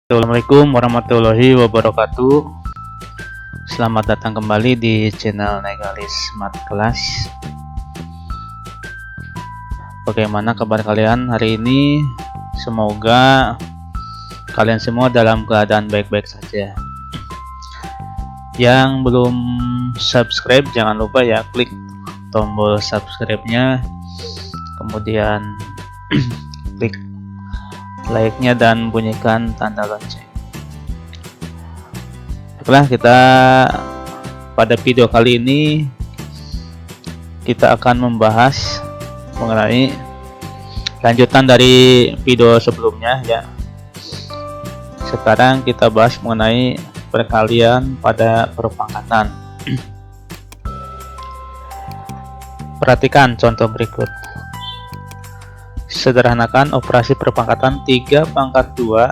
Assalamualaikum warahmatullahi wabarakatuh. Selamat datang kembali di channel Negalis Smart Class. Bagaimana kabar kalian hari ini? Semoga kalian semua dalam keadaan baik-baik saja. Yang belum subscribe jangan lupa ya klik tombol subscribe-nya, kemudian klik like-nya dan bunyikan tanda lonceng. Baiklah, kita pada video kali ini kita akan membahas mengenai lanjutan dari video sebelumnya ya. Sekarang kita bahas mengenai perkalian pada perpangkatan. Perhatikan contoh berikut. Sederhanakan operasi perpangkatan 3 pangkat 2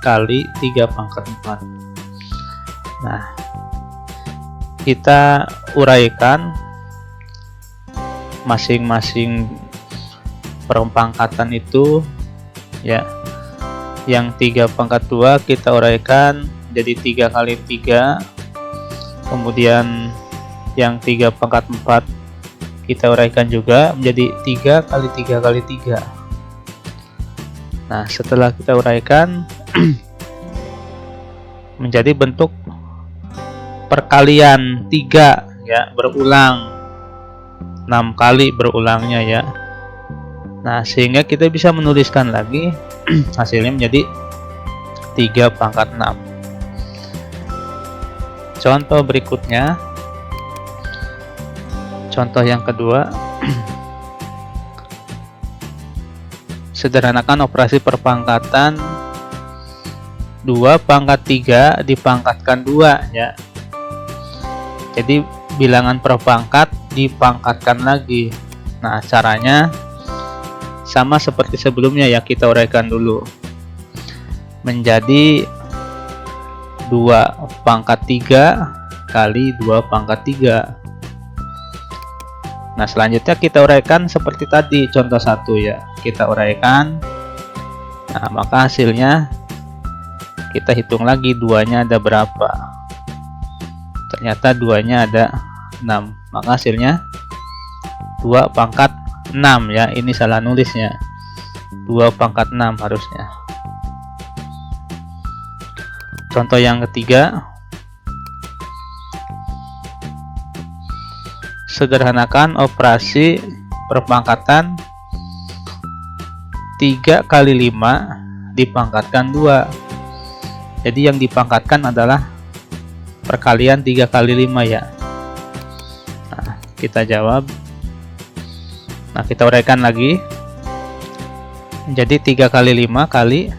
kali 3 pangkat 4. Nah, kita uraikan masing-masing perpangkatan itu ya. Yang 3 pangkat 2 kita uraikan jadi 3 kali 3. Kemudian yang 3 pangkat 4 kita uraikan juga menjadi 3 kali 3 kali 3. Nah, setelah kita uraikan menjadi bentuk perkalian 3 ya, berulang 6 kali berulangnya ya. Nah, sehingga kita bisa menuliskan lagi hasilnya menjadi 3 pangkat 6. Contoh berikutnya, contoh yang kedua. Sederhanakan operasi perpangkatan 2 pangkat 3 dipangkatkan 2 ya. Jadi bilangan perpangkat dipangkatkan lagi. Nah, caranya sama seperti sebelumnya ya, kita uraikan dulu. Menjadi 2 pangkat 3 kali 2 pangkat 3. Nah, selanjutnya kita uraikan seperti tadi contoh 1 ya. Kita uraikan. Nah, maka hasilnya kita hitung lagi 2-nya ada berapa. Ternyata 2-nya ada 6. Maka hasilnya 2 pangkat 6 ya. Ini salah nulisnya. 2 pangkat 6 harusnya. Contoh yang ketiga. Sederhanakan operasi perpangkatan 3 kali 5 dipangkatkan 2. Jadi yang dipangkatkan adalah perkalian 3 kali 5 ya. Nah, kita jawab. Nah, kita uraikan lagi. Jadi 3 kali 5 kali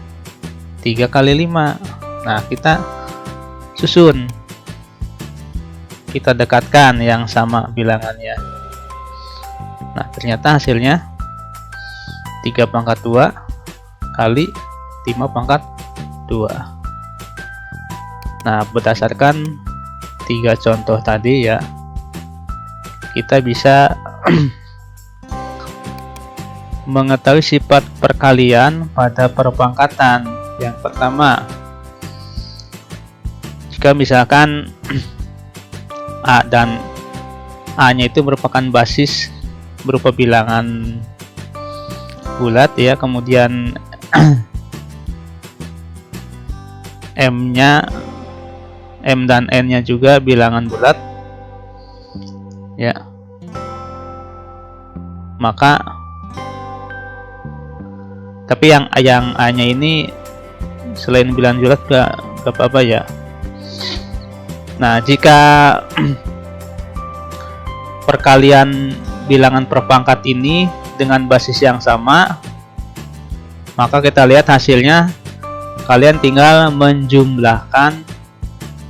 3 kali 5. Nah, kita susun. Kita dekatkan yang sama bilangannya. Nah, ternyata hasilnya 3 pangkat 2 kali 5 pangkat 2. Nah, berdasarkan 3 contoh tadi ya, kita bisa mengetahui sifat perkalian pada perpangkatan. Yang pertama, jika misalkan A dan A-nya itu merupakan basis berupa bilangan bulat ya, kemudian M dan N-nya juga bilangan bulat ya. Maka tapi yang A-nya ini selain bilangan bulat gak apa-apa ya. Nah, jika perkalian bilangan perpangkat ini dengan basis yang sama, maka kita lihat hasilnya kalian tinggal menjumlahkan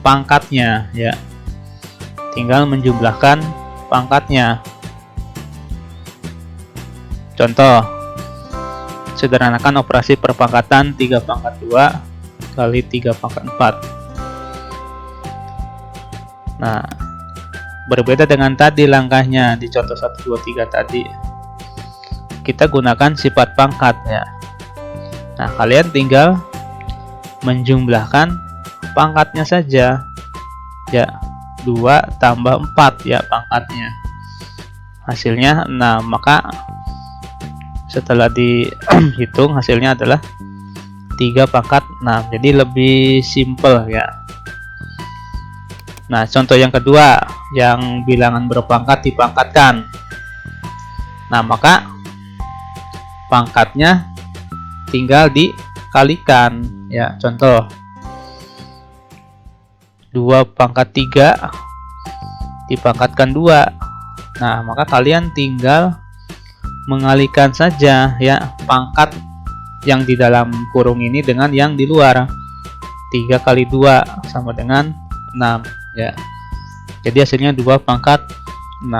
pangkatnya ya. Tinggal menjumlahkan pangkatnya. Contoh, sederhanakan operasi perpangkatan 3 pangkat 2 kali 3 pangkat 4. Nah, berbeda dengan tadi langkahnya di contoh 1, 2, 3 tadi. Kita gunakan sifat pangkat ya. Nah, kalian tinggal menjumlahkan pangkatnya saja. Ya, 2 tambah 4 ya pangkatnya. Hasilnya 6. Maka setelah dihitung hasilnya adalah 3 pangkat 6. Jadi lebih simple ya. Nah, contoh yang kedua, yang bilangan berpangkat dipangkatkan. Nah, maka pangkatnya tinggal dikalikan ya. Contoh 2 pangkat 3 dipangkatkan 2. Nah, maka kalian tinggal mengalihkan saja ya pangkat yang di dalam kurung ini dengan yang di luar. 3 kali 2 sama dengan 6 ya. Jadi hasilnya 2 pangkat 6.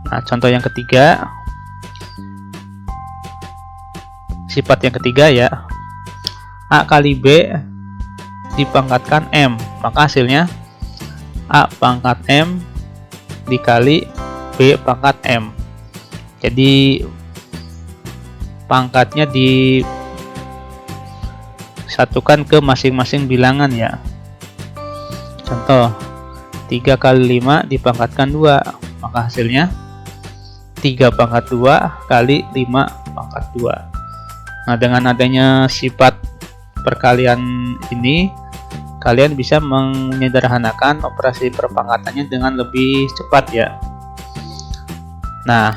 Nah, contoh yang ketiga, sifat yang ketiga ya, A kali B dipangkatkan M, maka hasilnya A pangkat M dikali B pangkat M. Jadi pangkatnya disatukan ke masing-masing bilangan ya. Contoh 3 kali 5 dipangkatkan 2, maka hasilnya 3 pangkat 2 kali 5 pangkat 2. Nah, dengan adanya sifat perkalian ini, kalian bisa menyederhanakan operasi perpangkatannya dengan lebih cepat ya. Nah,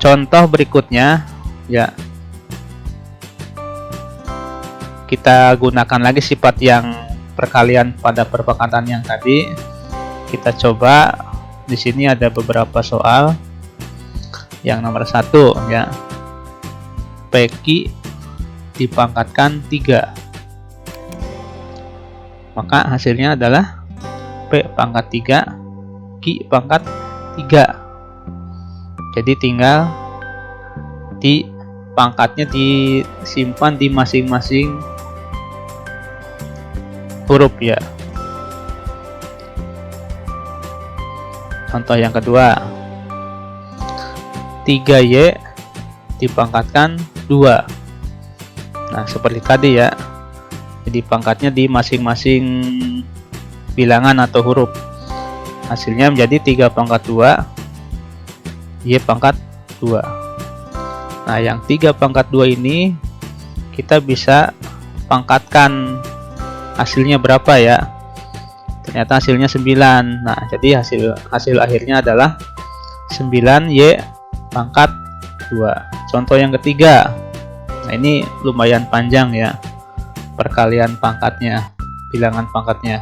contoh berikutnya ya, kita gunakan lagi sifat yang perkalian pada perpangkatan yang tadi. Kita coba, di sini ada beberapa soal. Yang nomor 1 ya, PQ dipangkatkan 3, maka hasilnya adalah P pangkat 3 Q pangkat 3. Jadi tinggal pangkatnya disimpan di masing-masing huruf ya. Contoh yang kedua, 3Y dipangkatkan 2. Nah, seperti tadi ya. Jadi pangkatnya di masing-masing bilangan atau huruf. Hasilnya menjadi 3 pangkat 2 Y pangkat 2. Nah, yang 3 pangkat 2 ini kita bisa pangkatkan hasilnya berapa ya. Ternyata hasilnya 9. Nah, jadi hasil akhirnya adalah 9Y pangkat 2. Contoh yang ketiga. Nah, ini lumayan panjang ya perkalian pangkatnya, bilangan pangkatnya.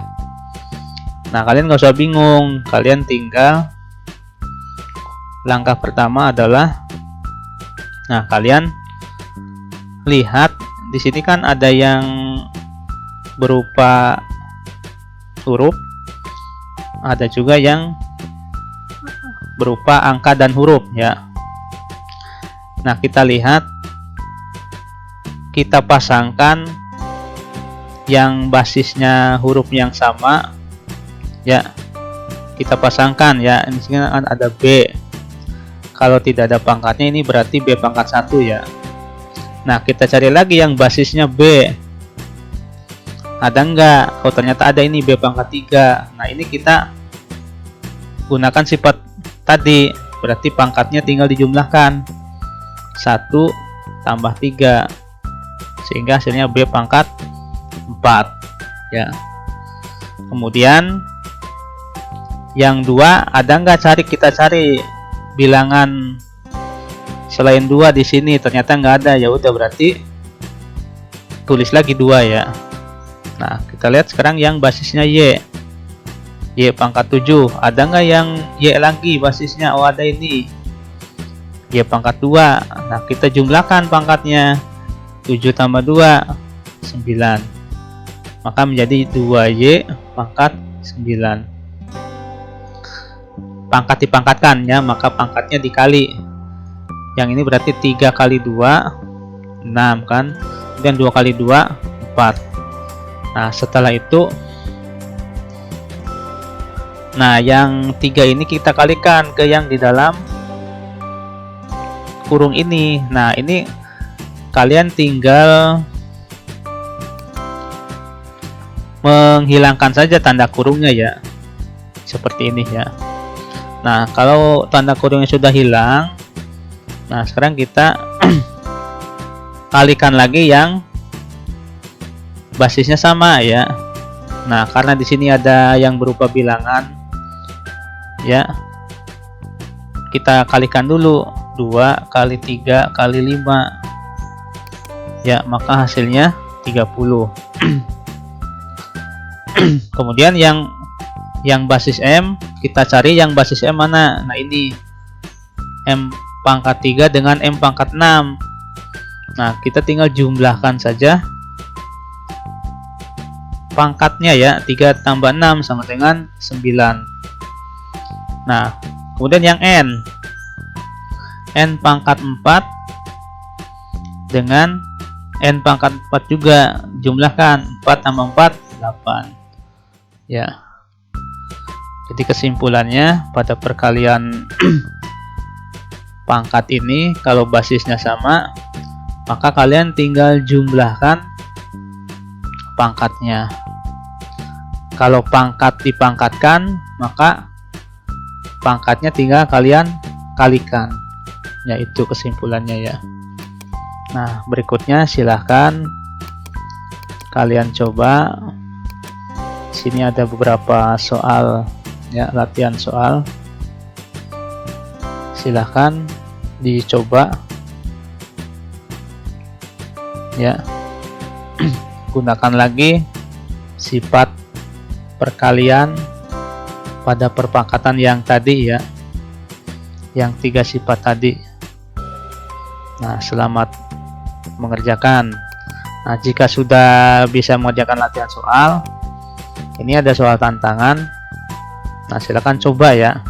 Nah, kalian nggak usah bingung, kalian tinggal langkah pertama adalah, nah, kalian lihat di sini kan ada yang berupa huruf, ada juga yang berupa angka dan huruf ya. Nah, kita lihat, kita pasangkan yang basisnya huruf yang sama ya, kita pasangkan ya. Ini sini ada B. Kalau tidak ada pangkatnya, ini berarti B pangkat 1 ya. Nah, kita cari lagi yang basisnya B. Ada enggak? Oh, ternyata ada, ini B pangkat 3. Nah, ini kita gunakan sifat tadi, berarti pangkatnya tinggal dijumlahkan 1 tambah 3, sehingga hasilnya B pangkat 4 ya. Kemudian yang 2 ada enggak, kita cari bilangan selain 2 di sini. Ternyata enggak ada, ya udah berarti tulis lagi 2 ya. Nah, kita lihat sekarang yang basisnya Y pangkat 7. Ada nggak yang Y lagi basisnya? Oh, ada, ini Y pangkat 2. Nah, kita jumlahkan pangkatnya. 7 tambah 2 9, maka menjadi 2Y pangkat 9. Pangkat dipangkatkan ya, maka pangkatnya dikali. Yang ini berarti 3 kali 2 6 kan, dan 2 kali 2 4. Nah, setelah itu, nah, yang 3 ini kita kalikan ke yang di dalam kurung ini. Nah, ini kalian tinggal menghilangkan saja tanda kurungnya ya, seperti ini ya. Nah, kalau tanda kurungnya sudah hilang, nah sekarang kita kalikan lagi yang basisnya sama ya. Nah, karena di sini ada yang berupa bilangan ya, kita kalikan dulu 2 kali 3 kali 5 ya, maka hasilnya 30. Kemudian yang basis M, kita cari yang basis M mana. Nah, ini M pangkat 3 dengan M pangkat 6. Nah, kita tinggal jumlahkan saja pangkatnya ya. 3 tambah 6 sama dengan 9. Nah, kemudian yang N pangkat 4 dengan N pangkat 4 juga, jumlahkan 4 tambah 4 8 ya. Jadi kesimpulannya, pada perkalian pangkat ini kalau basisnya sama, maka kalian tinggal jumlahkan pangkatnya. Kalau pangkat dipangkatkan, maka pangkatnya tinggal kalian kalikan. Ya, itu kesimpulannya ya. Nah, berikutnya silahkan kalian coba. Sini ada beberapa soal ya, latihan soal. Silahkan dicoba ya. Gunakan lagi sifat perkalian pada perpangkatan yang tadi ya, yang 3 sifat tadi. Nah, selamat mengerjakan. Nah, jika sudah bisa mengerjakan latihan soal, ini ada soal tantangan. Nah, silakan coba ya,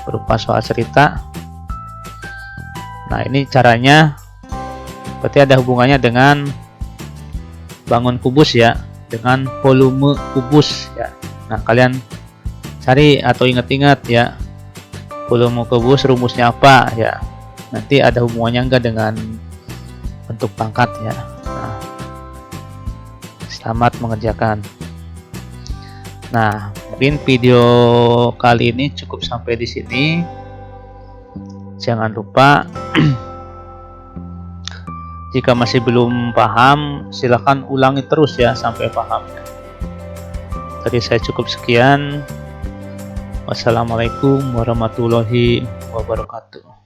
berupa soal cerita. Nah, ini caranya berarti ada hubungannya dengan bangun kubus ya, dengan volume kubus ya. Nah, kalian cari atau ingat-ingat ya, volume kubus rumusnya apa ya. Nanti ada hubungannya enggak dengan bentuk pangkat ya. Nah, selamat mengerjakan. Nah, mungkin video kali ini cukup sampai di sini. Jangan lupa jika masih belum paham, silahkan ulangi terus ya sampai paham ya. Tadi saya cukup sekian. Wassalamualaikum warahmatullahi wabarakatuh.